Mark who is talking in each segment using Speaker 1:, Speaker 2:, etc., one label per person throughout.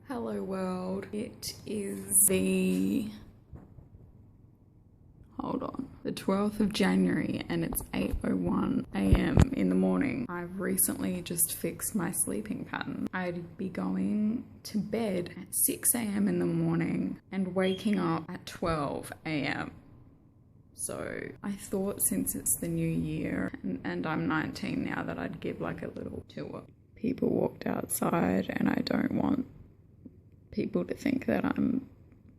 Speaker 1: Hello world, it is hold on, the 12th of January and it's 8:01 a.m. in the morning. I've recently just fixed my sleeping pattern. I'd be going to bed at 6 a.m. in the morning and waking up at 12 a.m. So I thought since it's the new year and I'm 19 now that I'd give like a little tour. People walked outside and I don't want people to think that I'm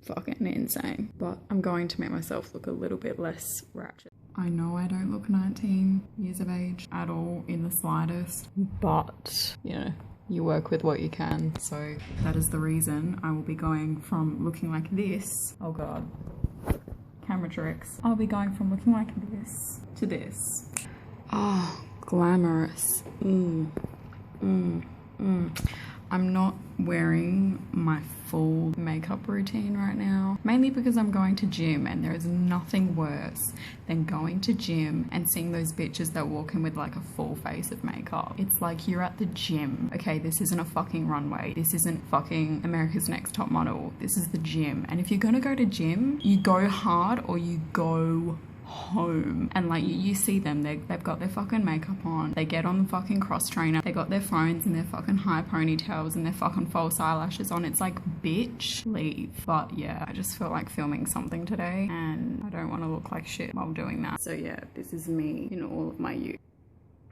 Speaker 1: fucking insane, but I'm going to make myself look a little bit less ratchet. I know I don't look 19 years of age at all in the slightest, but you know, you work with what you can. So that is the reason I will be going from looking like this. Oh God, camera tricks. I'll be going from looking like this to this. Oh, glamorous. I'm not wearing my full makeup routine right now, mainly because I'm going to gym and there is nothing worse than going to gym and seeing those bitches that walk in with like a full face of makeup. It's like you're at the gym. Okay, this isn't a fucking runway. This isn't fucking America's Next Top Model. This is the gym. And if you're gonna go to gym, you go hard or you go home. And like you see them, they've got their fucking makeup on, they get on the fucking cross trainer, they got their phones and their fucking high ponytails and their fucking false eyelashes on. It's like, bitch, leave. But yeah, I just felt like filming something today and I don't want to look like shit while doing that. So yeah, this is me in all of my youth.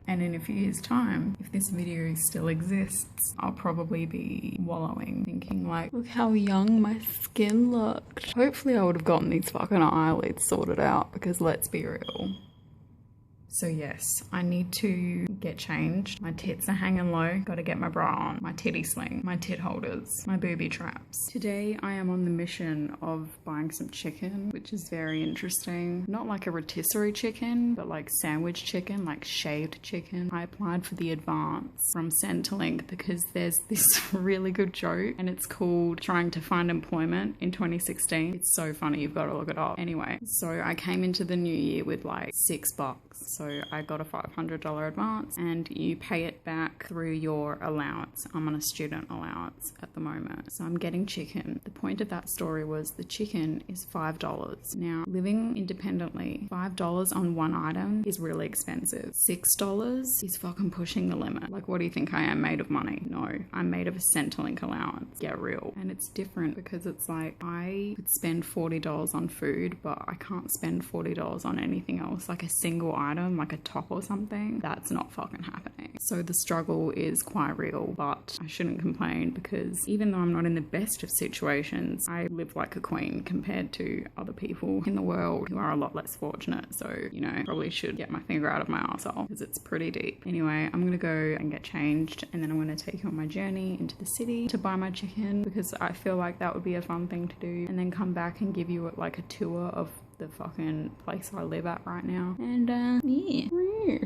Speaker 1: And in a few years' time, if this video still exists, I'll probably be wallowing, thinking like, look how young my skin looked. Hopefully I would have gotten these fucking eyelids sorted out, because let's be real. So yes, I need to get changed. My tits are hanging low. Gotta get my bra on, my titty sling, my tit holders, my booby traps. Today I am on the mission of buying some chicken, which is very interesting. Not like a rotisserie chicken, but like sandwich chicken, like shaved chicken. I applied for the advance from Centrelink because there's this really good joke and it's called Trying to Find Employment in 2016. It's so funny, you've got to look it up. Anyway, so I came into the new year with like $6. So I got a $500 advance and you pay it back through your allowance. I'm on a student allowance at the moment. So I'm getting chicken. The point of that story was the chicken is $5. Now, living independently, $5 on one item is really expensive. $6 is fucking pushing the limit. Like, what do you think I am, made of money? No, I'm made of a Centrelink allowance. Get real. And it's different because it's like I could spend $40 on food, but I can't spend $40 on anything else. Like a single item, like a top or something, that's not fucking happening. So the struggle is quite real, but I shouldn't complain because even though I'm not in the best of situations, I live like a queen compared to other people in the world who are a lot less fortunate. So, you know, probably should get my finger out of my arsehole because it's pretty deep. Anyway, I'm gonna go and get changed and then I'm gonna take you on my journey into the city to buy my chicken because I feel like that would be a fun thing to do, and then come back and give you like a tour of the fucking place I live at right now. And yeah,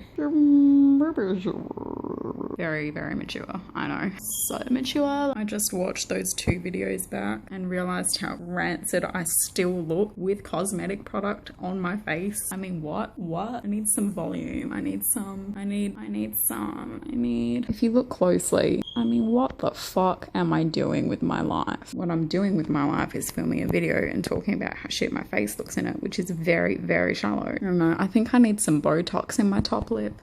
Speaker 1: very, very mature. I know, so mature. I just watched those 2 videos back and realized how rancid I still look with cosmetic product on my face. I mean, what I need some volume. If you look closely, I mean, what the fuck am I doing with my life? What I'm doing with my life is filming a video and talking about how shit my face looks in it, which is very, very shallow. I don't know, I think I need some Botox in my top lip.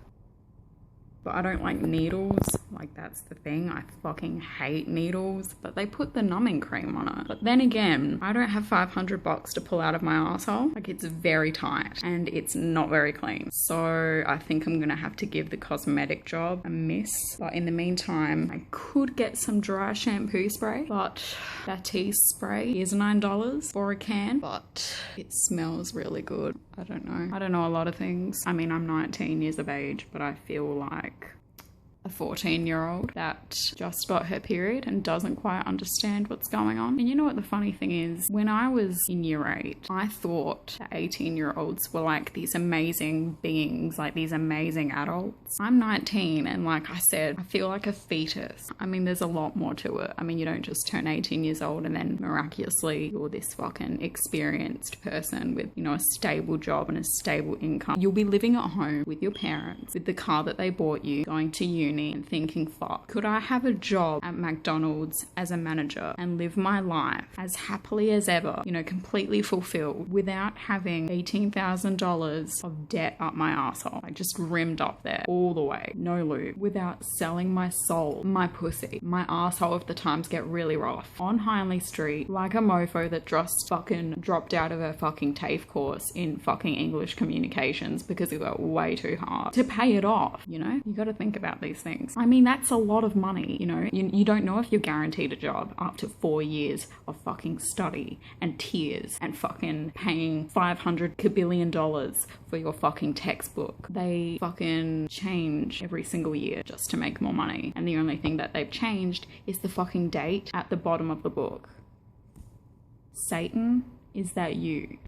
Speaker 1: But I don't like needles, like that's the thing. I fucking hate needles, but they put the numbing cream on it. But then again, I don't have $500 to pull out of my asshole. Like, it's very tight and it's not very clean. So I think I'm gonna have to give the cosmetic job a miss. But in the meantime, I could get some dry shampoo spray, but that tea spray is $9 for a can, but it smells really good. I don't know a lot of things. I mean, I'm 19 years of age, but I feel like a 14-year-old that just got her period and doesn't quite understand what's going on. And you know what the funny thing is? When I was in year 8, I thought that 18-year-olds were like these amazing beings, like these amazing adults. I'm 19 and like I said, I feel like a fetus. I mean, there's a lot more to it. I mean, you don't just turn 18 years old and then miraculously you're this fucking experienced person with, you know, a stable job and a stable income. You'll be living at home with your parents, with the car that they bought you, going to uni, uni and thinking, fuck, could I have a job at McDonald's as a manager and live my life as happily as ever, you know, completely fulfilled without having $18,000 of debt up my asshole, like just rimmed up there all the way, no lube, without selling my soul, my pussy, my asshole if the times get really rough, on Hindley Street, like a mofo that just fucking dropped out of her fucking TAFE course in fucking English communications because it got way too hard to pay it off, you know? You got to think about these things. I mean, that's a lot of money, you know? You don't know if you're guaranteed a job up to 4 years of fucking study and tears and fucking paying $500 kabillion for your fucking textbook. They fucking change every single year just to make more money. And the only thing that they've changed is the fucking date at the bottom of the book. Satan, is that you?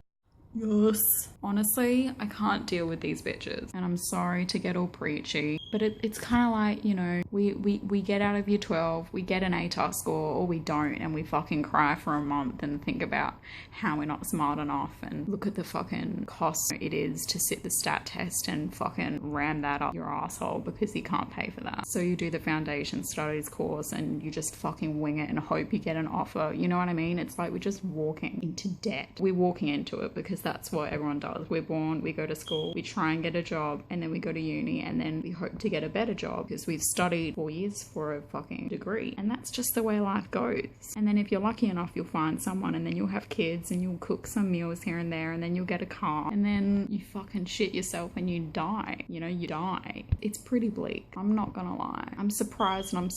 Speaker 1: Yes. Honestly, I can't deal with these bitches. And I'm sorry to get all preachy, but it's kind of like, you know, we get out of year 12, we get an ATAR score, or we don't, and we fucking cry for a month and think about how we're not smart enough and look at the fucking cost it is to sit the stat test and fucking ram that up your asshole because you can't pay for that. So you do the foundation studies course and you just fucking wing it and hope you get an offer. You know what I mean? It's like we're just walking into debt. We're walking into it because that's what everyone does. We're born, we go to school, we try and get a job, and then we go to uni, and then we hope to get a better job because we've studied 4 years for a fucking degree. And that's just the way life goes. And then if you're lucky enough, you'll find someone, and then you'll have kids, and you'll cook some meals here and there, and then you'll get a car, and then you fucking shit yourself and you die. You know, you die. It's pretty bleak. I'm not gonna lie. I'm surprised and I'm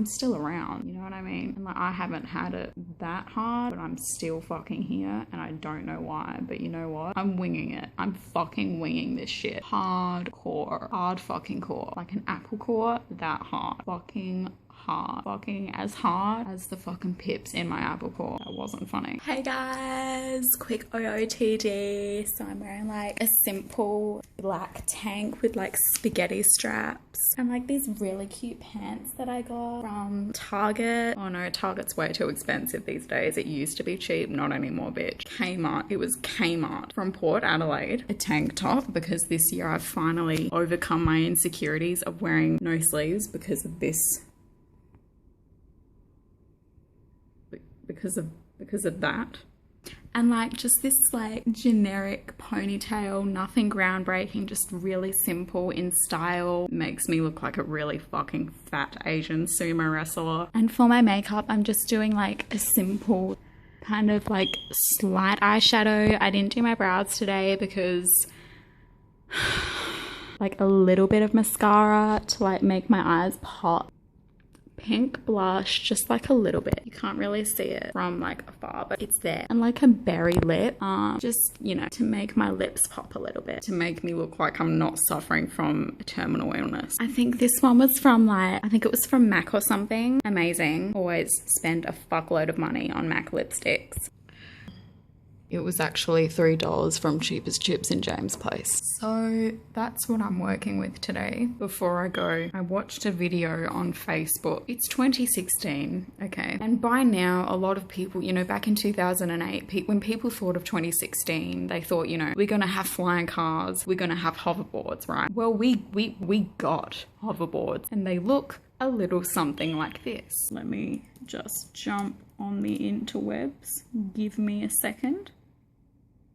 Speaker 1: still around. You know what I mean? And like, I haven't had it that hard, but I'm still fucking here, and I don't know why. But you know what? I'm winging it. I'm fucking winging this shit. Hardcore. Hard fucking core. Like an apple core, that hard. Fucking hard. Fucking as hard as the fucking pips in my apple core. That wasn't funny. Hey guys, quick OOTD. So I'm wearing like a simple black tank with like spaghetti straps and like these really cute pants that I got from Target. Oh no, Target's way too expensive these days. It used to be cheap, not anymore, bitch. Kmart. It was Kmart from Port Adelaide. A tank top because this year I've finally overcome my insecurities of wearing no sleeves because of this. Because of that. And like just this like generic ponytail, nothing groundbreaking, just really simple in style, makes me look like a really fucking fat Asian sumo wrestler. And for my makeup, I'm just doing like a simple kind of like slight eyeshadow. I didn't do my brows today because like a little bit of mascara to like make my eyes pop. Pink blush, just like a little bit. You can't really see it from like afar, but it's there. And like a berry lip, just, you know, to make my lips pop a little bit, to make me look like I'm not suffering from a terminal illness. I think this one was from like, I think it was from MAC or something. Amazing. Always spend a fuckload of money on MAC lipsticks. It was actually $3 from Cheapest Chips in James Place. So that's what I'm working with today. Before I go, I watched a video on Facebook. It's 2016, okay? And by now, a lot of people, you know, back in 2008, when people thought of 2016, they thought, you know, we're gonna have flying cars, we're gonna have hoverboards, right? Well, we got hoverboards and they look a little something like this. Let me just jump on the interwebs. Give me a second.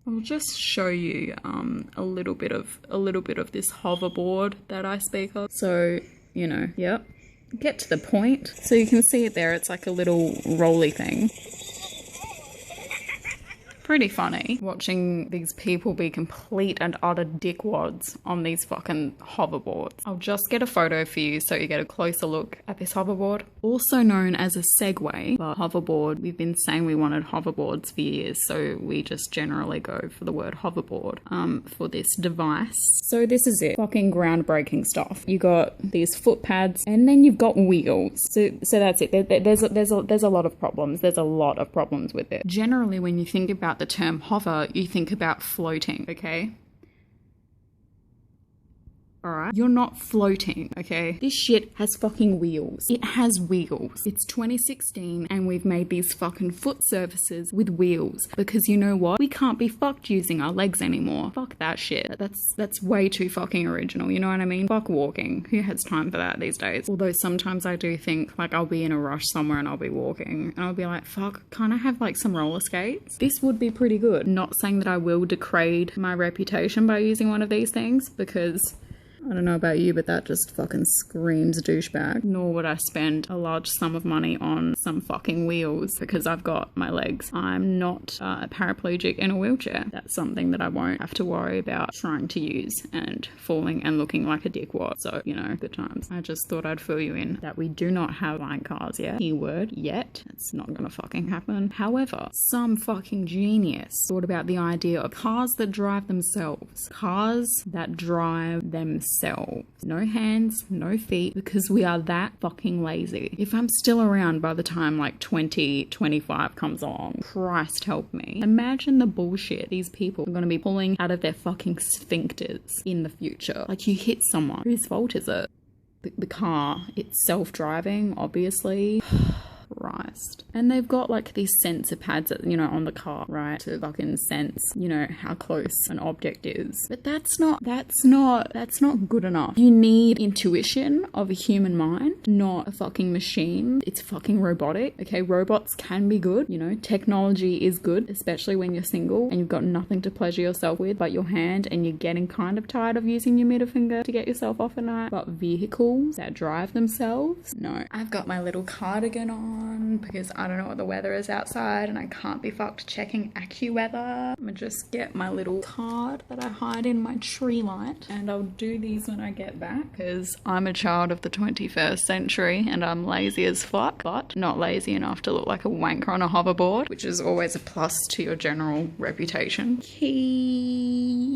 Speaker 1: I'll just show you a little bit of this hoverboard that I speak of. So, you know, yep. Get to the point. So you can see it there. It's like a little rolly thing. Pretty funny watching these people be complete and utter dickwads on these fucking hoverboards. I'll just get a photo for you so you get a closer look at this hoverboard. Also known as a Segway, but hoverboard, we've been saying we wanted hoverboards for years, so we just generally go for the word hoverboard for this device. So this is it. Fucking groundbreaking stuff. You got these foot pads and then you've got wheels. So that's it. There's a lot of problems. There's a lot of problems with it. Generally, when you think about the term hover, you think about floating, okay? alright? You're not floating, okay? This shit has fucking wheels. It has wheels. It's 2016 and we've made these fucking foot surfaces with wheels because you know what? We can't be fucked using our legs anymore. Fuck that shit. That's way too fucking original, you know what I mean? Fuck walking. Who has time for that these days? Although sometimes I do think like I'll be in a rush somewhere and I'll be walking and I'll be like, fuck, can't I have like some roller skates? This would be pretty good. Not saying that I will degrade my reputation by using one of these things because I don't know about you, but that just fucking screams douchebag. Nor would I spend a large sum of money on some fucking wheels because I've got my legs. I'm not paraplegic in a wheelchair. That's something that I won't have to worry about trying to use and falling and looking like a dickwad. So, you know, good times. I just thought I'd fill you in that we do not have flying cars yet. Keyword, yet. It's not gonna fucking happen. However, some fucking genius thought about the idea of cars that drive themselves. Cars that drive themselves. No hands, no feet, because we are that fucking lazy. If I'm still around by the time like 2025 comes along, Christ help me. Imagine the bullshit these people are going to be pulling out of their fucking sphincters in the future. Like you hit someone, whose fault is it? The car, it's self-driving, obviously. Christ. And they've got like these sensor pads, you know, on the car, right? To fucking sense, you know, how close an object is. But that's not good enough. You need intuition of a human mind, not a fucking machine. It's fucking robotic. Okay, robots can be good. You know, technology is good, especially when you're single and you've got nothing to pleasure yourself with but your hand and you're getting kind of tired of using your middle finger to get yourself off at night. But vehicles that drive themselves? No. I've got my little cardigan on because I don't know what the weather is outside and I can't be fucked checking AccuWeather. I'm gonna just get my little card that I hide in my tree light and I'll do these when I get back because I'm a child of the 21st century and I'm lazy as fuck, but not lazy enough to look like a wanker on a hoverboard, which is always a plus to your general reputation. Keys.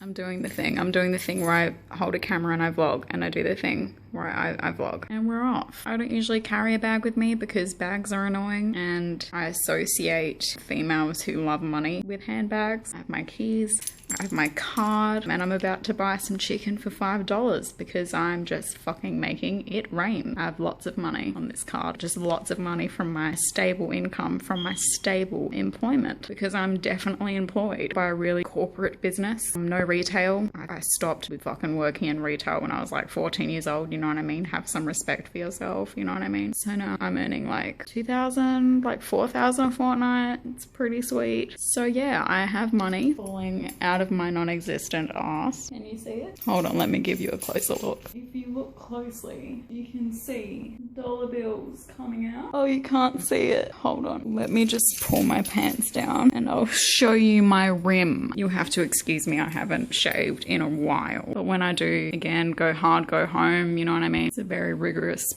Speaker 1: I'm doing the thing where I hold a camera and I vlog, and I do the thing where I vlog. And we're off. I don't usually carry a bag with me because bags are annoying and I associate females who love money with handbags. I have my keys, I have my card, and I'm about to buy some chicken for $5 because I'm just fucking making it rain. I have lots of money on this card, just lots of money from my stable income, from my stable employment, because I'm definitely employed by a really corporate business. No retail. I stopped with fucking working in retail when I was like 14 years old, you know what I mean? Have some respect for yourself, you know what I mean? So now I'm earning like $2,000, like $4,000 a fortnight. It's pretty sweet. So yeah, I have money falling out of my non-existent ass. Can you see it? Hold on, let me give you a closer look. If you look closely, you can see dollar bills coming out. Oh, you can't see it. Hold on. Let me just pull my pants down and I'll show you my rim. You'll have to excuse me, I haven't shaved in a while. But when I do, again, go hard, go home, you know what I mean? It's a very rigorous,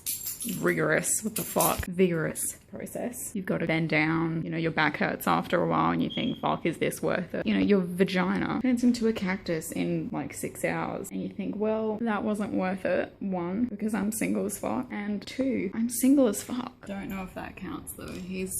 Speaker 1: what the fuck? Vigorous process. You've got to bend down, you know, your back hurts after a while and you think, fuck, is this worth it? You know, your vagina turns into a cactus in like 6 hours and you think, well, that wasn't worth it. 1, because I'm single as fuck, and 2, I'm single as fuck. Don't know if that counts though.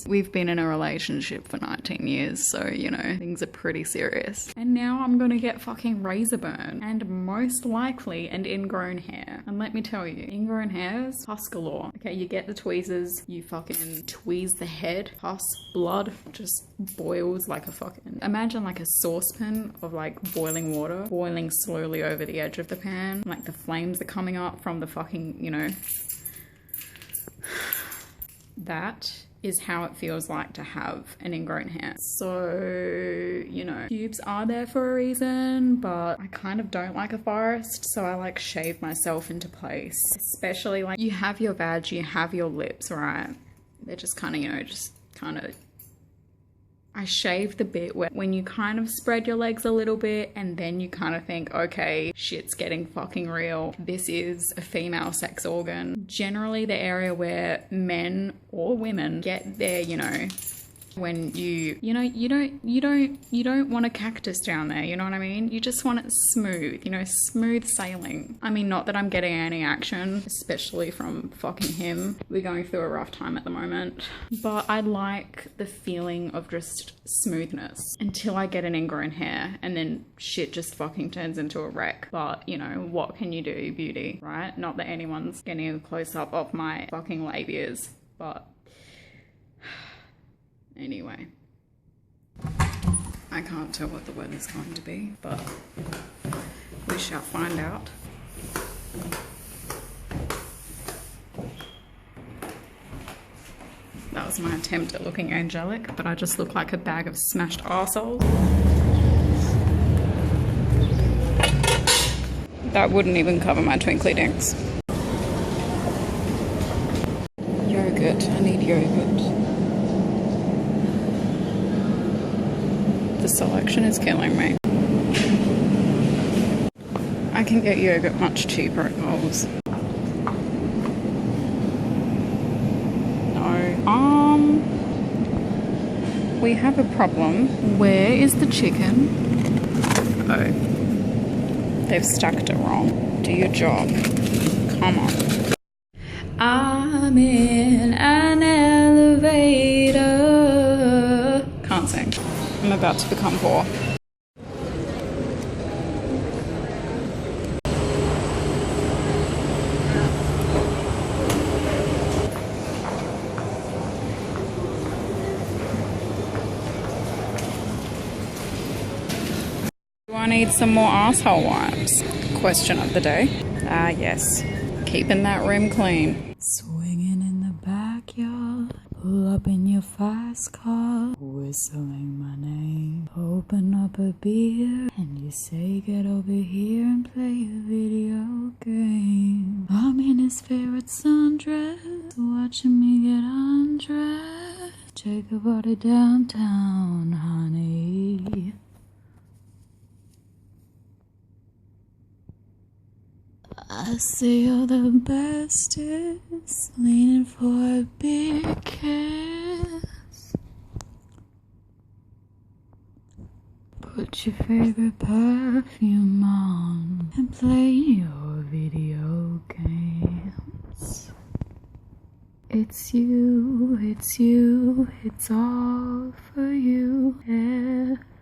Speaker 1: We've been in a relationship for 19 years, so you know, things are pretty serious. And now I'm gonna get fucking razor burn and most likely an ingrown hair. And let me tell you, ingrown hairs, pus galore. Okay, you get the tweezers, you fucking tweeze the head, pus, blood just boils like a fucking, imagine like a saucepan of like boiling water boiling slowly over the edge of the pan, like the flames are coming up from the fucking, you know, that is how it feels like to have an ingrown hair. So, you know, pubes are there for a reason, but I kind of don't like a forest, so I like shave myself into place. Especially like you have your vag, you have your lips, right? They're just kind of, you know, I shave the bit where when you kind of spread your legs a little bit and then you kind of think, okay, shit's getting fucking real. This is a female sex organ. Generally the area where men or women get their, you know, when you know, you don't want a cactus down there, you know what I mean? You just want it smooth, you know, smooth sailing. I mean, not that I'm getting any action, especially from fucking him. We're going through a rough time at the moment, but I like the feeling of just smoothness until I get an ingrown hair, and then shit just fucking turns into a wreck. But you know, what can you do, beauty, right? Not that anyone's getting a close-up of my fucking labias, but anyway, I can't tell what the weather's going to be, but we shall find out. That was my attempt at looking angelic, but I just look like a bag of smashed arseholes. That wouldn't even cover my twinkly dinks. Yogurt, I need yogurt. The selection is killing me. I can get yogurt much cheaper at Coles. No. We have a problem. Where is the chicken? Oh. They've stacked it wrong. Do your job. Come on. I'm in an elevator. Can't sing. I'm about to become poor. Do I need some more asshole wipes? Question of the day. Ah, yes. Keeping that room clean. Swinging in the backyard. Pull up in your fast car. Whistling my name. Open up a beer. And you say get over here and play a video game. I'm in his favorite sundress. Watching me get undressed. Take a body downtown, honey. I see you're the bestest, leaning for a big kiss. Put your favorite perfume on and play your video games. It's you, it's all for you,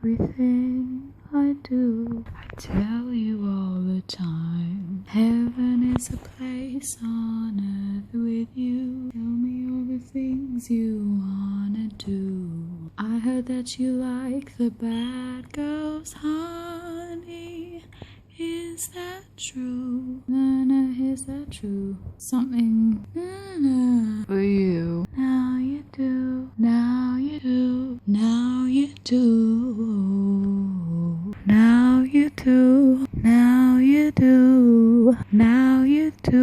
Speaker 1: everything I do. I tell you all the time, heaven is a place on earth with you. Tell me all the things you wanna do. I heard that you like the bad girls, honey. Is that true? Is that true? Something for you. Now you do, now you do, now you do. Now you do, now you do, now you do.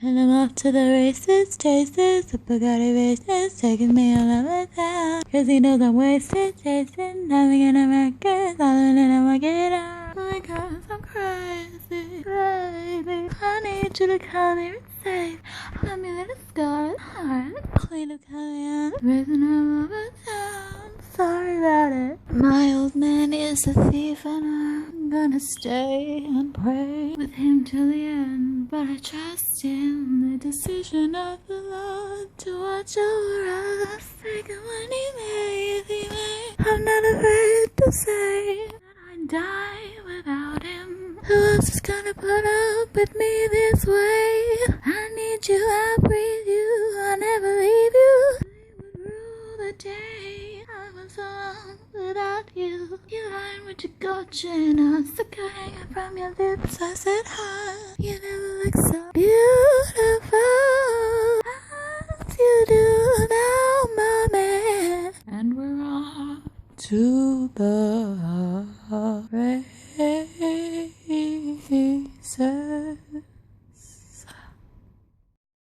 Speaker 1: And I'm off to the races, chases, the Bugatti races, taking me all over town. Cause he knows I'm wasted, chasing, nothing in a record, all in a work it out. Because I'm crazy, baby. I need you to come here and save. Let me let it go, heart, clean up coming out, raising all over town. Sorry about it. My old man is a thief and I'm gonna stay and pray with him till the end. But I trust in the decision of the Lord to watch over us. Take it when he may, if he may. I'm not afraid to say that I'd die without him. Who else is gonna put up with me this way? I need you, I breathe you, I never leave you. They would rule the day. I was so long without you. You lying with your goat and I stuck a hanging from your lips. I said hi. You never look so beautiful as you do now, my man. And we're off to the races.